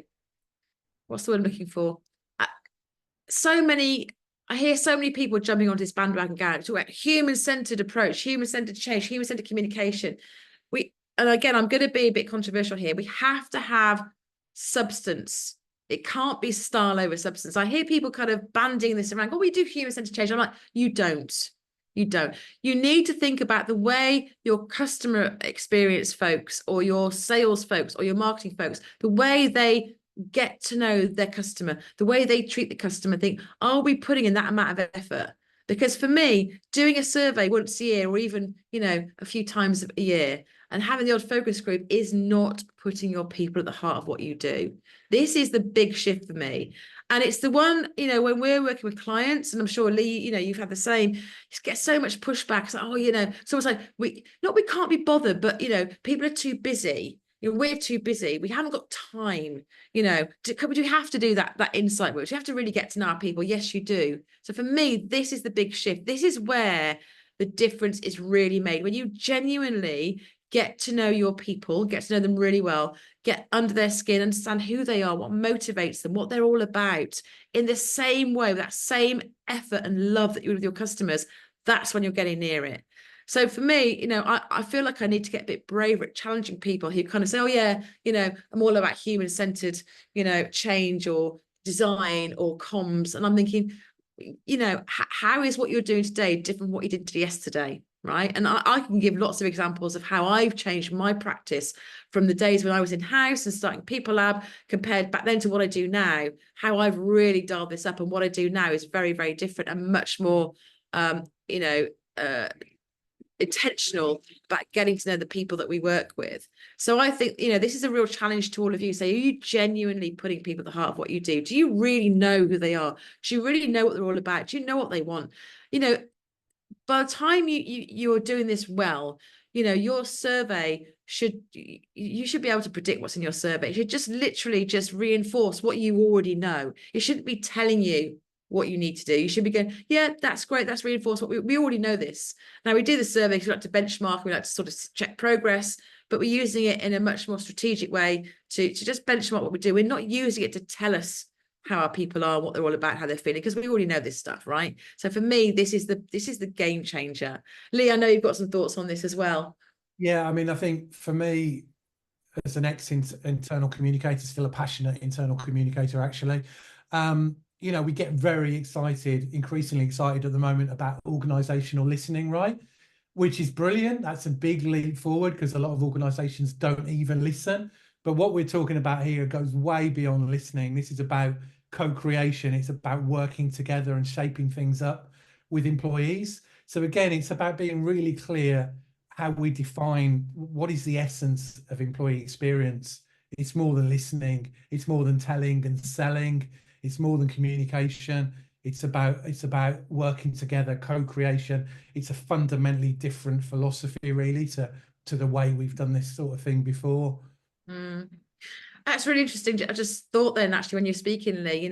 Speaker 1: what's the word I'm looking for? I hear so many people jumping onto this bandwagon, talk about human-centered approach, human-centered change, human-centered communication. And again, I'm going to be a bit controversial here. We have to have substance. It can't be style over substance. I hear people kind of banding this around. Oh, we do human-centered change. I'm like, you don't. You don't. You need to think about the way your customer experience folks or your sales folks or your marketing folks, the way they get to know their customer, the way they treat the customer, think, are we putting in that amount of effort? Because for me, doing a survey once a year or even, you know, a few times a year and having the odd focus group is not putting your people at the heart of what you do. This is the big shift for me. And it's the one, you know, when we're working with clients, and I'm sure Lee, you know, you've had the same, you get so much pushback. It's like, oh, you know, someone's like, we can't be bothered, but, you know, people are too busy. You know, we're too busy. We haven't got time. You know, do we have to do that insight work? Do you have to really get to know our people? Yes, you do. So for me, this is the big shift. This is where the difference is really made. When you genuinely get to know your people, get to know them really well, get under their skin, understand who they are, what motivates them, what they're all about, in the same way, with that same effort and love that you would with your customers, that's when you're getting near it. So for me, you know, I feel like I need to get a bit braver at challenging people who kind of say, oh yeah, you know, I'm all about human-centered, you know, change or design or comms. And I'm thinking, you know, how is what you're doing today different from what you did yesterday? Right. And I can give lots of examples of how I've changed my practice from the days when I was in house and starting People Lab compared back then to what I do now, how I've really dialed this up. And what I do now is very, very different and much more, you know, intentional about getting to know the people that we work with. So I think, this is a real challenge to all of you. So are you genuinely putting people at the heart of what you do? Do you really know who they are? Do you really know what they're all about? Do you know what they want? By the time you're doing this well, your survey you should be able to predict what's in your survey. It should just literally just reinforce what you already know. It shouldn't be telling you what you need to do. You should be going, yeah, that's great. That's reinforced what we already know this. Now we do the survey because we like to benchmark, we like to sort of check progress, but we're using it in a much more strategic way to just benchmark what we do. We're not using it to tell us how our people are, what they're all about, how they're feeling, because we already know this stuff, right? So for me, this is the game changer. Lee, I know you've got some thoughts on this as well.
Speaker 2: Yeah, I mean, I think for me, as an internal communicator, still a passionate internal communicator, actually, we get very excited, increasingly excited at the moment about organizational listening, right? Which is brilliant. That's a big leap forward because a lot of organizations don't even listen. But what we're talking about here goes way beyond listening. This is about co-creation. It's about working together and shaping things up with employees. So again, it's about being really clear how we define what is the essence of employee experience. It's more than listening. It's more than telling and selling. It's more than communication. It's about working together, co-creation. It's a fundamentally different philosophy, really, to the way we've done this sort of thing before.
Speaker 1: That's really interesting. I just thought then, actually, when you're speaking, Lee,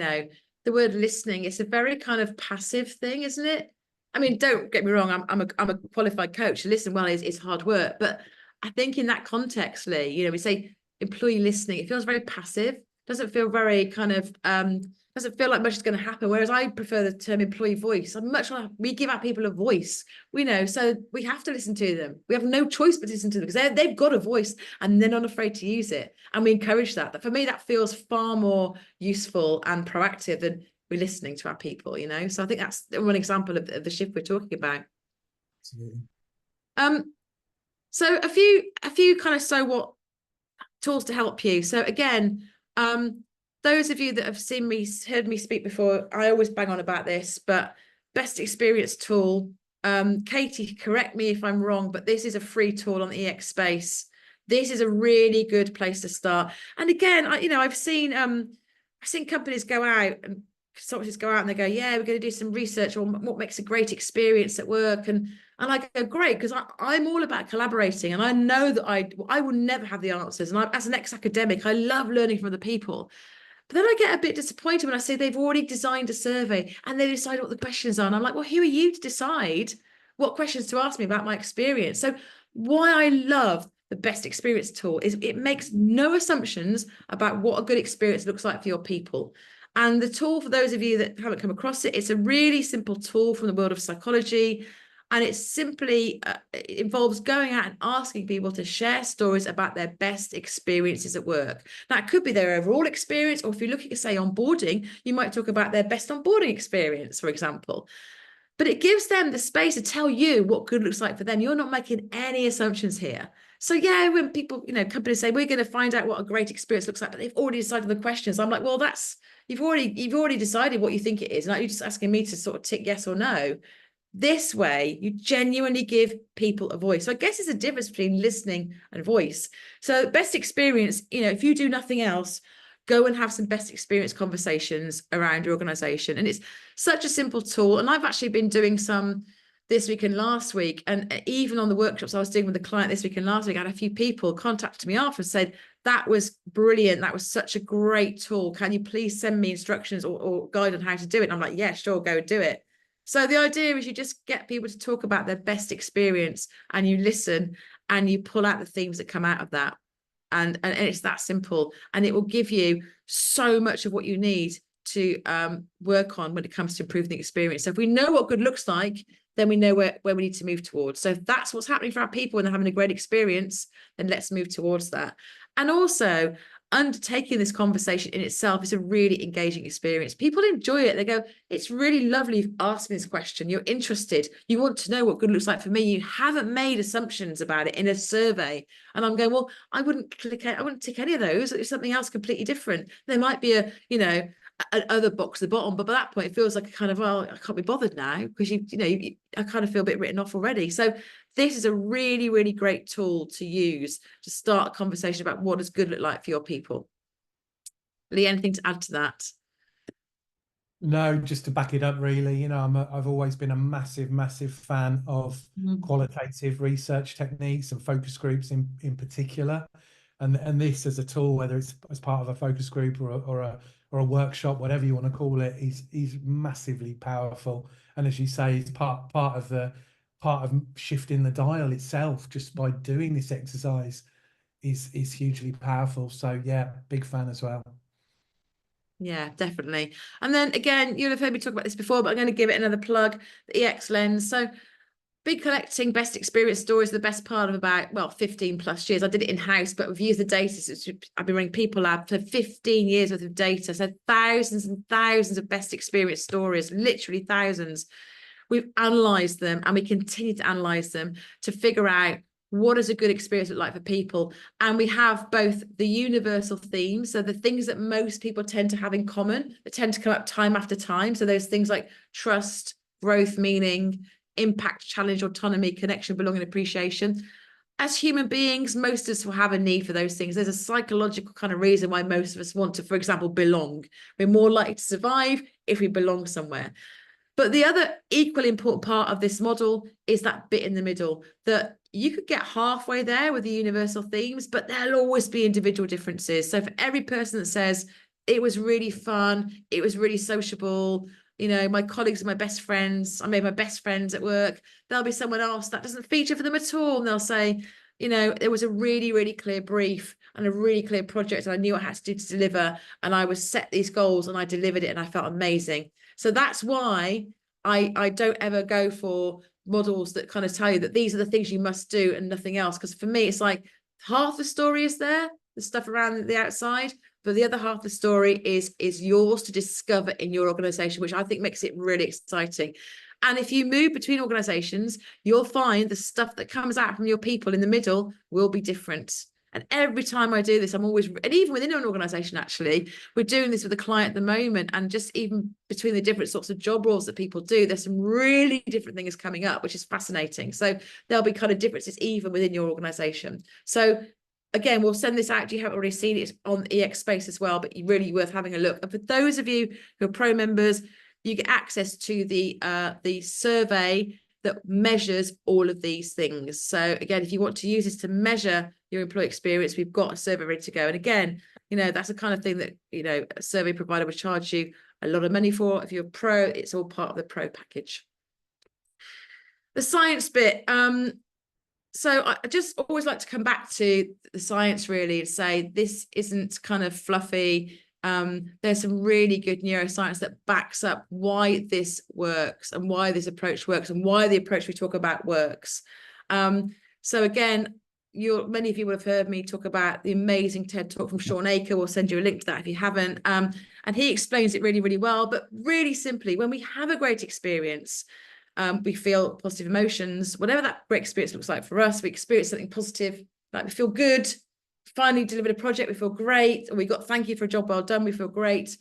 Speaker 1: the word listening, it's a very kind of passive thing, isn't it? I mean, don't get me wrong, I'm a qualified coach. Listen well is hard work. But I think in that context, Lee, we say employee listening, it feels very passive, doesn't feel very kind of doesn't feel like much is going to happen. Whereas I prefer the term employee voice. I'm much like, we give our people a voice, so we have to listen to them. We have no choice but to listen to them because they've got a voice and they're not afraid to use it. And we encourage that. But for me, that feels far more useful and proactive than we're listening to our people, So I think that's one example of the shift we're talking about.
Speaker 2: Absolutely.
Speaker 1: So a few kind of so what tools to help you. So again, those of you that have heard me speak before, I always bang on about this, but best experience tool. Katie, correct me if I'm wrong, but this is a free tool on the EX space. This is a really good place to start. And again, I've seen companies go out and consultants go out and they go, yeah, we're going to do some research on what makes a great experience at work. And I go, great, because I'm all about collaborating. And I know that I will never have the answers. And as an ex-academic, I love learning from other people. But then I get a bit disappointed when I say they've already designed a survey and they decide what the questions are. And I'm like, well, who are you to decide what questions to ask me about my experience? So why I love the best experience tool is it makes no assumptions about what a good experience looks like for your people. And the tool, for those of you that haven't come across it, it's a really simple tool from the world of psychology. And it simply it involves going out and asking people to share stories about their best experiences at work. Now, it could be their overall experience, or if you're looking at, say, onboarding, you might talk about their best onboarding experience, for example. But it gives them the space to tell you what good looks like for them. You're not making any assumptions here. So yeah, when people, companies say, we're going to find out what a great experience looks like, but they've already decided the questions. I'm like, well, you've already decided what you think it is. And you're just asking me to sort of tick yes or no. This way, you genuinely give people a voice. So I guess there's a difference between listening and voice. So best experience, if you do nothing else, go and have some best experience conversations around your organization. And it's such a simple tool. And I've actually been doing some this week and last week. And even on the workshops I was doing with the client this week and last week, I had a few people contacted me after and said, that was brilliant. That was such a great tool. Can you please send me instructions or guide on how to do it? And I'm like, yeah, sure, go do it. So the idea is you just get people to talk about their best experience and you listen and you pull out the themes that come out of that. And it's that simple. And it will give you so much of what you need to work on when it comes to improving the experience. So if we know what good looks like, then we know where we need to move towards. So if that's what's happening for our people when they're having a great experience, then let's move towards that. And also, undertaking this conversation in itself is a really engaging experience. People enjoy it. They go, it's really lovely you've asked me this question. You're interested. You want to know what good looks like for me. You haven't made assumptions about it in a survey. And I'm going, well, I wouldn't tick any of those. It's something else completely different. There might be other box at the bottom, but by that point it feels like a kind of, well, I can't be bothered now, because I kind of feel a bit written off already. So this is a really, really great tool to use to start a conversation about what does good look like for your people. Lee, anything to add to that?
Speaker 2: No, just to back it up, really, I've always been a massive fan of qualitative research techniques and focus groups in particular. And this as a tool, whether it's as part of a focus group or a workshop, whatever you want to call it, is massively powerful. And as you say, it's part of shifting the dial itself just by doing this exercise is hugely powerful. So yeah, big fan as well.
Speaker 1: Yeah, definitely. And then again, you'll have heard me talk about this before, but I'm going to give it another plug, the EX lens. So big collecting best experience stories, the best part of about, well, 15 plus years. I did it in-house, but we've used the data. So I've been running People Lab for 15 years worth of data. So thousands and thousands of best experience stories, literally thousands. We've analysed them, and we continue to analyse them to figure out what does a good experience look like for people. And we have both the universal themes, so the things that most people tend to have in common, that tend to come up time after time. So those things like trust, growth, meaning, impact, challenge, autonomy, connection, belonging, appreciation. As human beings, most of us will have a need for those things. There's a psychological kind of reason why most of us want to, for example, belong. We're more likely to survive if we belong somewhere. But the other equally important part of this model is that bit in the middle, that you could get halfway there with the universal themes, but there'll always be individual differences. So for every person that says, it was really fun, it was really sociable, my colleagues are my best friends, I made my best friends at work, there'll be someone else that doesn't feature for them at all. And they'll say, there was a really, really clear brief and a really clear project, and I knew what I had to do to deliver, and I was set these goals and I delivered it and I felt amazing. So that's why I don't ever go for models that kind of tell you that these are the things you must do and nothing else. Because for me, it's like half the story is there, the stuff around the outside, but the other half of the story is yours to discover in your organization, which I think makes it really exciting. And if you move between organizations, you'll find the stuff that comes out from your people in the middle will be different. And every time I do this, I'm always, and even within an organization, actually, we're doing this with a client at the moment. And just even between the different sorts of job roles that people do, there's some really different things coming up, which is fascinating. So there'll be kind of differences even within your organization. So again, we'll send this out. You haven't already seen it on EX Space as well, but really worth having a look. And for those of you who are pro members, you get access to the survey that measures all of these things. So again, if you want to use this to measure your employee experience, we've got a survey ready to go. And again, that's the kind of thing that, a survey provider would charge you a lot of money for. If you're a pro, it's all part of the pro package. The science bit. So I just always like to come back to the science really and say, this isn't kind of fluffy. There's some really good neuroscience that backs up why this works and why this approach works and why the approach we talk about works. So again, many of you will have heard me talk about the amazing TED talk from Sean Aker. We'll send you a link to that if you haven't. And he explains it really, really well, but really simply, when we have a great experience, we feel positive emotions, whatever that great experience looks like for us, we experience something positive, like we feel good, finally delivered a project, we feel great, or we got thank you for a job well done, we feel great.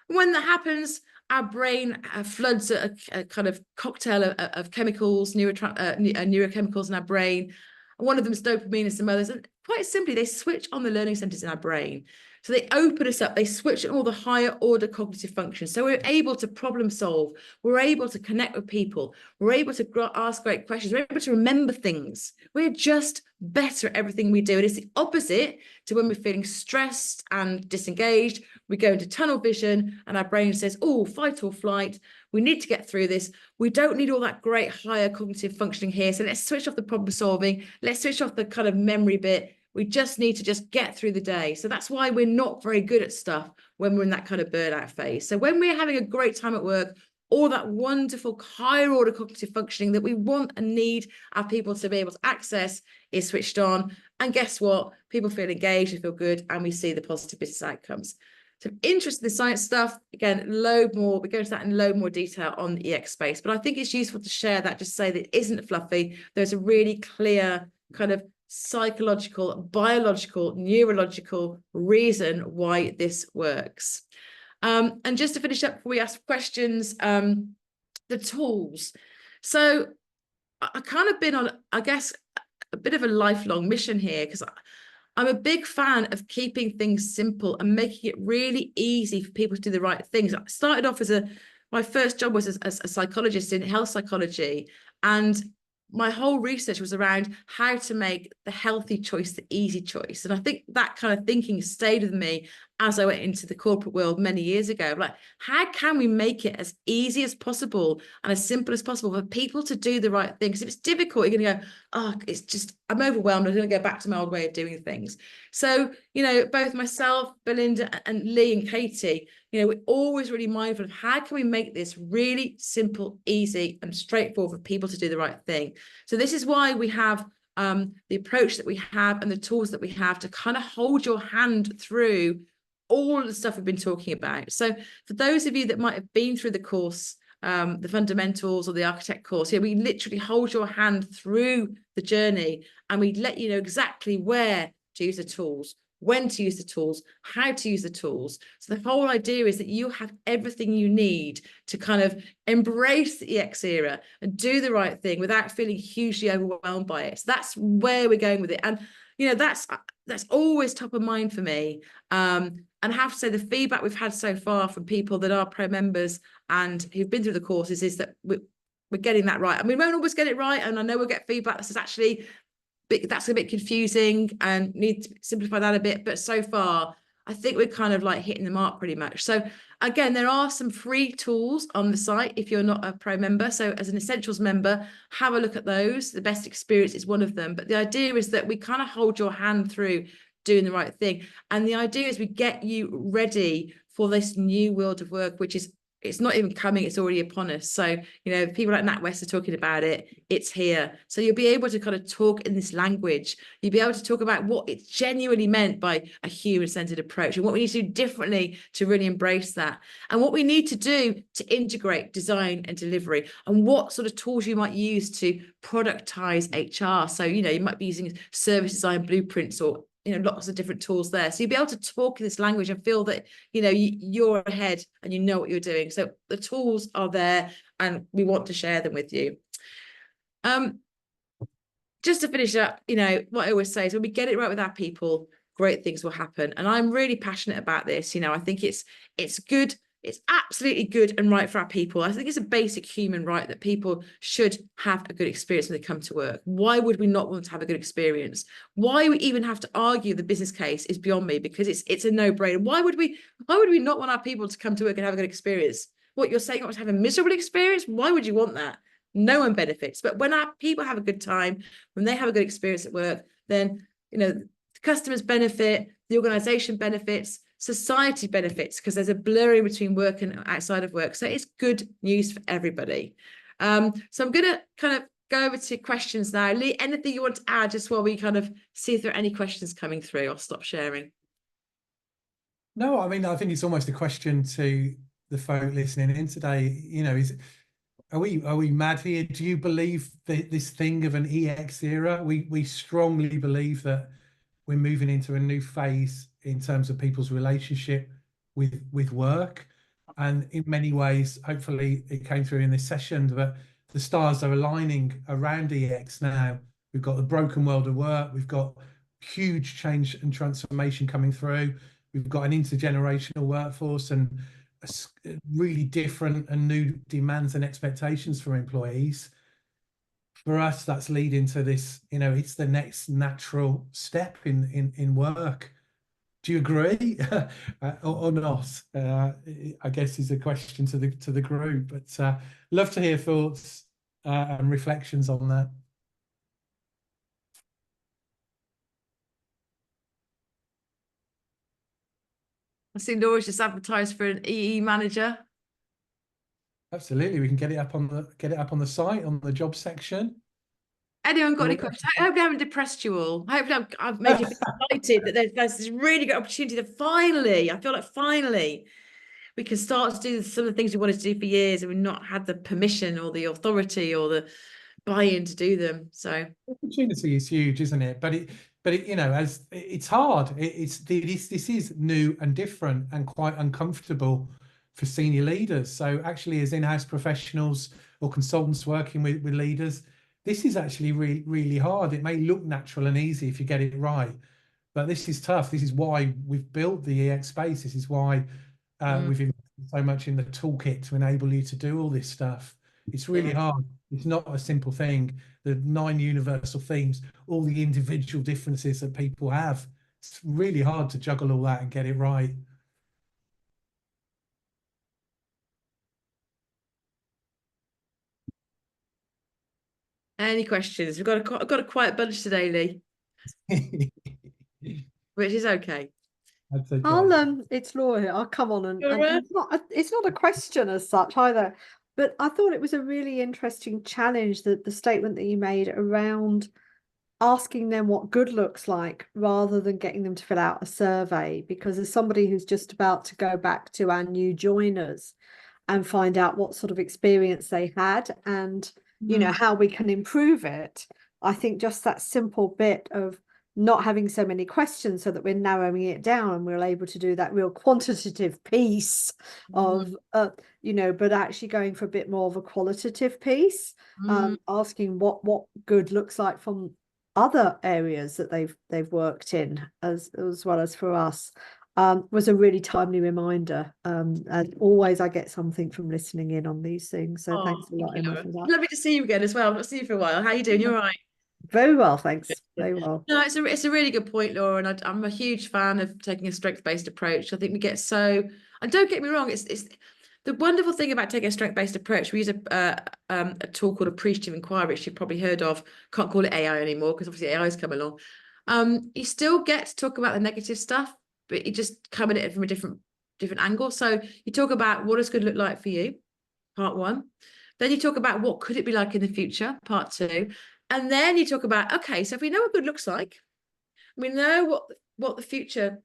Speaker 1: When that happens, our brain floods a kind of cocktail of chemicals, neurochemicals in our brain. One of them is dopamine and some others. And quite simply, they switch on the learning centers in our brain. So they open us up, they switch on all the higher order cognitive functions. So we're able to problem solve, we're able to connect with people, we're able to ask great questions, we're able to remember things. We're just better at everything we do. And it's the opposite to when we're feeling stressed and disengaged. We go into tunnel vision and our brain says, oh, fight or flight. We need to get through this. We don't need all that great higher cognitive functioning here. So let's switch off the problem solving. Let's switch off the kind of memory bit. We just need to just get through the day. So that's why we're not very good at stuff when we're in that kind of burnout phase. So when we're having a great time at work, all that wonderful higher order cognitive functioning that we want and need our people to be able to access is switched on. And guess what? People feel engaged, they feel good, and we see the positive business outcomes. So interested in the science stuff, again, we go into that in a load more detail on the EX Space. But I think it's useful to share that, just say that it isn't fluffy. There's a really clear kind of psychological, biological, neurological reason why this works. And just to finish up before we ask questions, the tools. So I kind of been on, I guess, a bit of a lifelong mission here, because I'm a big fan of keeping things simple and making it really easy for people to do the right things. I started off my first job was as a psychologist in health psychology, and my whole research was around how to make the healthy choice the easy choice. And I think that kind of thinking stayed with me as I went into the corporate world many years ago. Like, how can we make it as easy as possible and as simple as possible for people to do the right thing? Because if it's difficult, you're going to go, oh, it's just, I'm overwhelmed. I'm going to go back to my old way of doing things. So, both myself, Belinda, and Lee and Katie, we're always really mindful of how can we make this really simple, easy, and straightforward for people to do the right thing. So this is why we have the approach that we have and the tools that we have to kind of hold your hand through all of the stuff we've been talking about. So for those of you that might have been through the course, the fundamentals or the architect course, we literally hold your hand through the journey, and we let you know exactly where to use the tools, when to use the tools, how to use the tools. So the whole idea is that you have everything you need to kind of embrace the EX era and do the right thing without feeling hugely overwhelmed by it. So that's where we're going with it. And that's always top of mind for me. And I have to say, the feedback we've had so far from people that are pro members and who've been through the courses is that we're getting that right. I mean, we won't always get it right, and I know we'll get feedback that says actually that's a bit confusing and need to simplify that a bit. But so far, I think we're kind of like hitting the mark pretty much. So again, there are some free tools on the site if you're not a pro member. So as an essentials member, have a look at those. The best experience is one of them. But the idea is that we kind of hold your hand through doing the right thing. And the idea is we get you ready for this new world of work, which is, it's not even coming, it's already upon us. So, people like NatWest are talking about it, it's here. So you'll be able to kind of talk in this language. You'll be able to talk about what it's genuinely meant by a human-centered approach and what we need to do differently to really embrace that. And what we need to do to integrate design and delivery, and what sort of tools you might use to productize HR. So, you might be using service design blueprints or lots of different tools there. So you'll be able to talk in this language and feel that, you're ahead and you know what you're doing. So the tools are there and we want to share them with you. Just to finish up, what I always say is when we get it right with our people, great things will happen. And I'm really passionate about this. I think it's good. It's absolutely good and right for our people. I think it's a basic human right that people should have a good experience when they come to work. Why would we not want to have a good experience? Why we even have to argue the business case is beyond me, because it's a no-brainer. Why would we not want our people to come to work and have a good experience? What you're saying, want to have a miserable experience? Why would you want that? No one benefits. But when our people have a good time, when they have a good experience at work, then the customers benefit, the organization benefits, society benefits, because there's a blurring between work and outside of work. So it's good news for everybody. So I'm going to kind of go over to questions now. Lee, anything you want to add just while we kind of see if there are any questions coming through? I'll stop sharing.
Speaker 2: No, I mean, I think it's almost a question to the folk listening in today. Are we mad here? Do you believe this thing of an EX era? We strongly believe that we're moving into a new phase in terms of people's relationship with work. And in many ways, hopefully it came through in this session, but the stars are aligning around EX now. We've got the broken world of work. We've got huge change and transformation coming through. We've got an intergenerational workforce and really different and new demands and expectations for employees. For us, that's leading to this, it's the next natural step in work. Do you agree or not? I guess is a question to the group, but love to hear thoughts and reflections on that.
Speaker 1: I see Laura's just advertised for an EE manager.
Speaker 2: Absolutely, we can get it up on the site, on the job section.
Speaker 1: Anyone got any questions? I hope I haven't depressed you all. Hopefully I've made you excited that there's this really good opportunity that finally, I feel like finally we can start to do some of the things we wanted to do for years and we've not had the permission or the authority or the buy-in to do them. So
Speaker 2: opportunity is huge, isn't it? But but it, as it's hard. This is new and different and quite uncomfortable for senior leaders. So actually, as in-house professionals or consultants working with leaders, this is actually really hard. It may look natural and easy if you get it right, but this is tough. This is why we've built the EX space. This is why we've invested so much in the toolkit to enable you to do all this stuff. It's really hard. It's not a simple thing. The 9 universal themes, all the individual differences that people have. It's really hard to juggle all that and get it right.
Speaker 1: Any questions? I've got a quiet bunch today, Lee, which is okay.
Speaker 2: That's okay.
Speaker 3: It's Laura here. I'll come on and
Speaker 1: Laura?
Speaker 3: it's not a question as such either, but I thought it was a really interesting challenge, that the statement that you made around asking them what good looks like rather than getting them to fill out a survey. Because as somebody who's just about to go back to our new joiners and find out what sort of experience they had and how we can improve it, I think just that simple bit of not having so many questions, so that we're narrowing it down and we're able to do that real quantitative piece of but actually going for a bit more of a qualitative piece, asking what good looks like from other areas that they've worked in, as well as for us, was a really timely reminder. And always I get something from listening in on these things. So thanks a lot, Emma, for that.
Speaker 1: Lovely to see you again as well. I've not seen you for a while. How are you doing? You're all right?
Speaker 3: Very well, thanks. Very well.
Speaker 1: No, it's a really good point, Laura, and I'm a huge fan of taking a strength-based approach. I think we get so, and don't get me wrong, it's the wonderful thing about taking a strength-based approach. We use a tool called appreciative inquiry, which you've probably heard of. Can't call it AI anymore because obviously AI's come along. You still get to talk about the negative stuff, but you just come at it from a different angle. So you talk about what does good look like for you, part 1. Then you talk about what could it be like in the future, part 2. And then you talk about, okay, so if we know what good looks like, we know what the future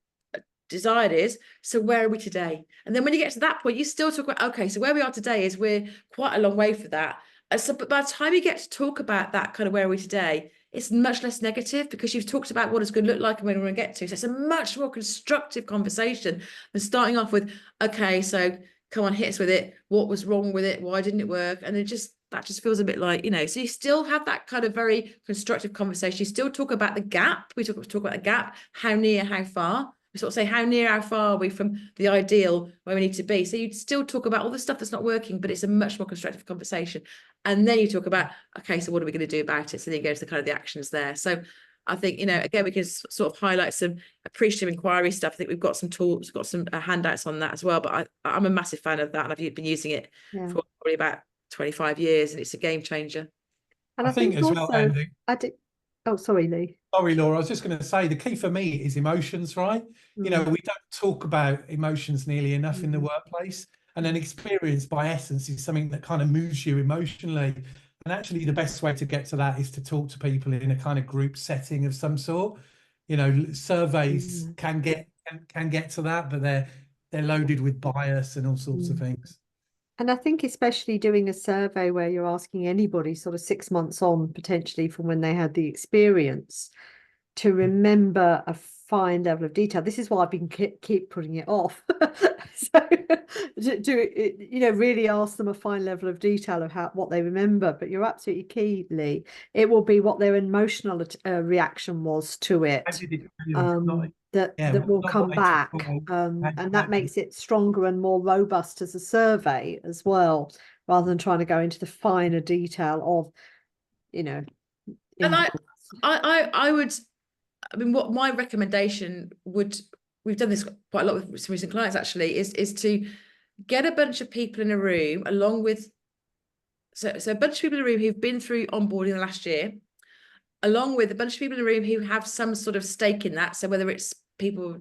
Speaker 1: desired is, so where are we today? And then when you get to that point, you still talk about, okay, so where we are today is we're quite a long way for that. So but by the time you get to talk about that kind of where are we today, it's much less negative because you've talked about what it's going to look like and when we're going to get to. So it's a much more constructive conversation than starting off with, okay, so come on, hit us with it. What was wrong with it? Why didn't it work? And that just feels a bit like, so you still have that kind of very constructive conversation. You still talk about the gap. We talk about the gap, how near, how far. We sort of say, how near, how far are we from the ideal where we need to be? So you'd still talk about all the stuff that's not working, but it's a much more constructive conversation. And then you talk about, okay, so what are we going to do about it? So then you go to the kind of the actions there. So I think, again, we can sort of highlight some appreciative inquiry stuff. I think we've got some tools, got some handouts on that as well. But I'm a massive fan of that. And I've been using it for probably about 25 years, and it's a game changer.
Speaker 3: And
Speaker 2: I think as
Speaker 3: also,
Speaker 2: well, Andy.
Speaker 3: Oh, sorry, Lee.
Speaker 2: Sorry, Laura. I was just going to say the key for me is emotions, right? We don't talk about emotions nearly enough in the workplace. And an experience by essence is something that kind of moves you emotionally. And actually, the best way to get to that is to talk to people in a kind of group setting of some sort. Surveys can get to that, but they're loaded with bias and all sorts of things.
Speaker 3: And I think especially doing a survey where you're asking anybody sort of 6 months on, potentially from when they had the experience, to remember a fine level of detail. This is why I've been keep putting it off. So really ask them a fine level of detail of what they remember. But you're absolutely key, Lee. It will be what their emotional reaction was to it. That will come back, and that makes it stronger and more robust as a survey as well, rather than trying to go into the finer detail of,
Speaker 1: And I mean, what my recommendation we've done this quite a lot with some recent clients actually, is to get a bunch of people in a room along with, so a bunch of people in a room who've been through onboarding the last year, along with a bunch of people in the room who have some sort of stake in that. So whether it's people,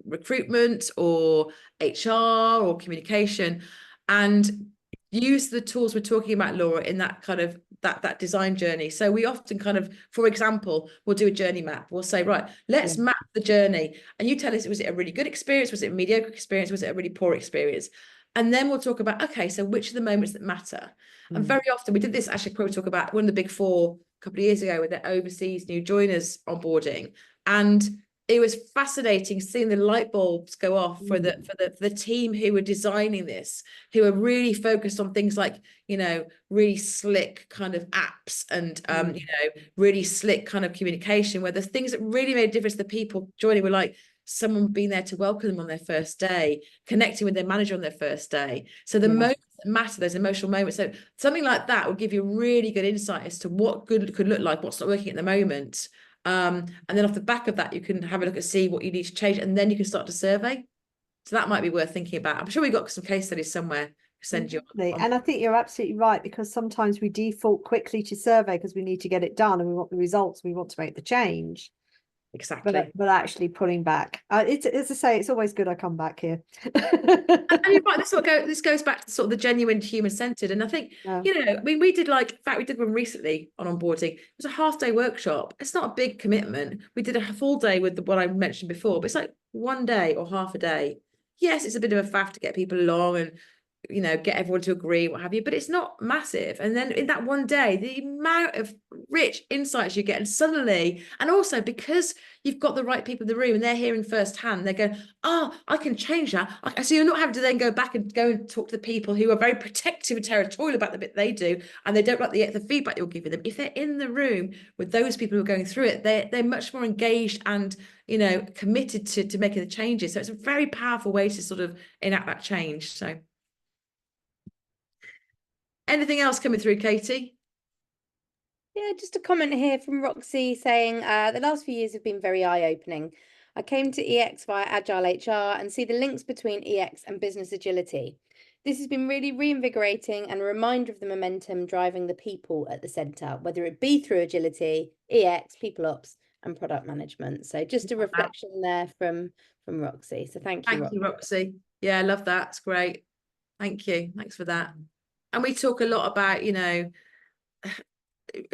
Speaker 1: recruitment or HR or communication, and use the tools we're talking about, Laura, in that kind of that design journey. So we often kind of, for example, we'll do a journey map. We'll say, right, let's map the journey. And you tell us, was it a really good experience? Was it a mediocre experience? Was it a really poor experience? And then we'll talk about, okay, so which are the moments that matter? And very often we did this actually, probably talk about one of the big 4 couple of years ago with their overseas new joiners onboarding, and it was fascinating seeing the light bulbs go off for the team who were designing this, who were really focused on things like, you know, really slick kind of apps and you know, really slick kind of communication, where the things that really made a difference to the people joining were like someone being there to welcome them on their first day, connecting with their manager on their first day. So the moments that matter, those emotional moments. So something like that will give you really good insight as to what good could look like, what's not working at the moment. And then off the back of that, you can have a look and see what you need to change, and then you can start to survey. So that might be worth thinking about. I'm sure we've got some case studies somewhere to send you on.
Speaker 3: And I think you're absolutely right, because sometimes we default quickly to survey because we need to get it done and we want the results, we want to make the change.
Speaker 1: Exactly.
Speaker 3: But actually pulling back, it's, as I say, it's always good I come back here.
Speaker 1: And you're right, this goes back to sort of the genuine human-centered. And I think, you know, I mean, we did like, in fact, we did one recently on onboarding. It was a half-day workshop. It's not a big commitment. We did a full day with what I mentioned before, but it's like one day or half a day. Yes, it's a bit of a faff to get people along and, you know, get everyone to agree, what have you, but it's not massive. And then in that one day, the amount of rich insights you get, and suddenly, and also because you've got the right people in the room and they're hearing firsthand, they're going, oh, I can change that. So you're not having to then go back and go and talk to the people who are very protective and territorial about the bit they do, and they don't like the feedback you're giving them. If they're in the room with those people who are going through it, they're much more engaged and, you know, committed to making the changes. So it's a very powerful way to sort of enact that change. So anything else coming through, Katie?
Speaker 4: Yeah, just a comment here from Roxy saying, the last few years have been very eye-opening. I came to EX via Agile HR and see the links between EX and business agility. This has been really reinvigorating and a reminder of the momentum driving the people at the centre, whether it be through agility, EX, people ops, and product management. So just a reflection there from Roxy. So thank you,
Speaker 1: Roxy. Yeah, I love that. It's great. Thank you. Thanks for that. And we talk a lot about, you know,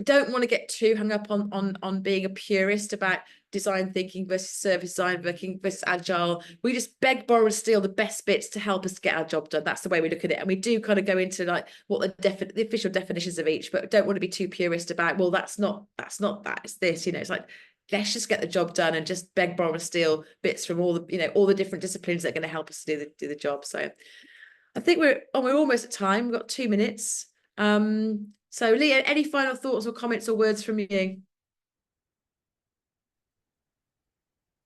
Speaker 1: don't want to get too hung up on being a purist about design thinking versus service design working versus agile. We just beg, borrow, and steal the best bits to help us get our job done. That's the way we look at it. And we do kind of go into like what the official definitions of each, but don't want to be too purist about, well, that's not that, it's this, you know. It's like, let's just get the job done and just beg, borrow, and steal bits from all the, you know, all the different disciplines that are going to help us do the job. So I think we're almost at time. We've got 2 minutes. So Leah, any final thoughts or comments or words from you?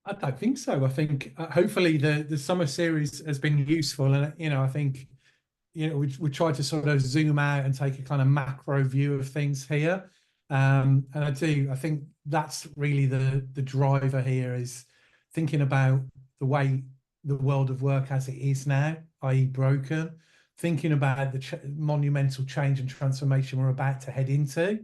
Speaker 2: I don't think so. I think hopefully the summer series has been useful, and you know, I think, you know, we try to sort of zoom out and take a kind of macro view of things here, and I think that's really the driver here, is thinking about the way the world of work as it is now, i.e. broken, thinking about the monumental change and transformation we're about to head into,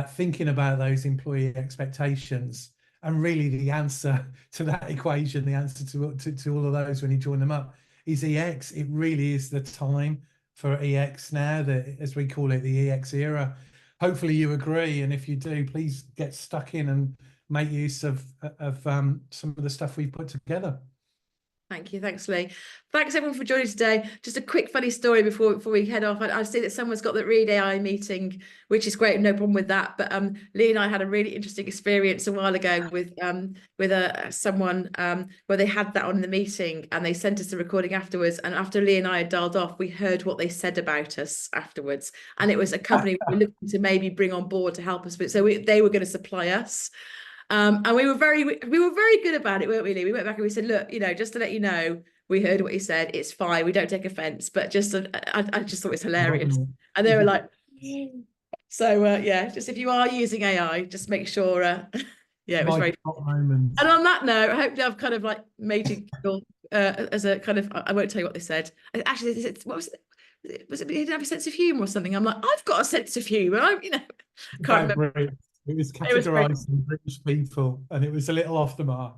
Speaker 2: thinking about those employee expectations, and really the answer to that equation, the answer to all of those when you join them up, is EX. It really is the time for EX now, as we call it, the EX era. Hopefully you agree, and if you do, please get stuck in and make use of some of the stuff we've put together.
Speaker 1: Thank you. Thanks, Lee. Thanks, everyone, for joining today. Just a quick funny story before we head off. I see that someone's got that Read AI meeting, which is great. No problem with that. But Lee and I had a really interesting experience a while ago with someone where they had that on the meeting, and they sent us a recording afterwards. And after Lee and I had dialed off, we heard what they said about us afterwards. And it was a company we were looking to maybe bring on board to help us with. So they were going to supply us. And we were very good about it, weren't we, Lee? We went back and we said, look, you know, just to let you know, we heard what you said. It's fine. We don't take offense, but just I just thought it was hilarious. And they were like, so yeah, just if you are using AI, just make sure. Yeah, it was very. And on that note, I hope I've kind of like made you feel as a kind of. I won't tell you what they said. Actually, what was it? Was it you didn't have a sense of humour or something? I'm like, I've got a sense of humour. Can't remember.
Speaker 2: It was categorising British people, and it was a little off the mark.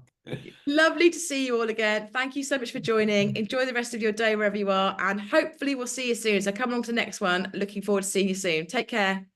Speaker 1: Lovely to see you all again. Thank you so much for joining. Enjoy the rest of your day wherever you are, and hopefully we'll see you soon. So come along to the next one. Looking forward to seeing you soon. Take care.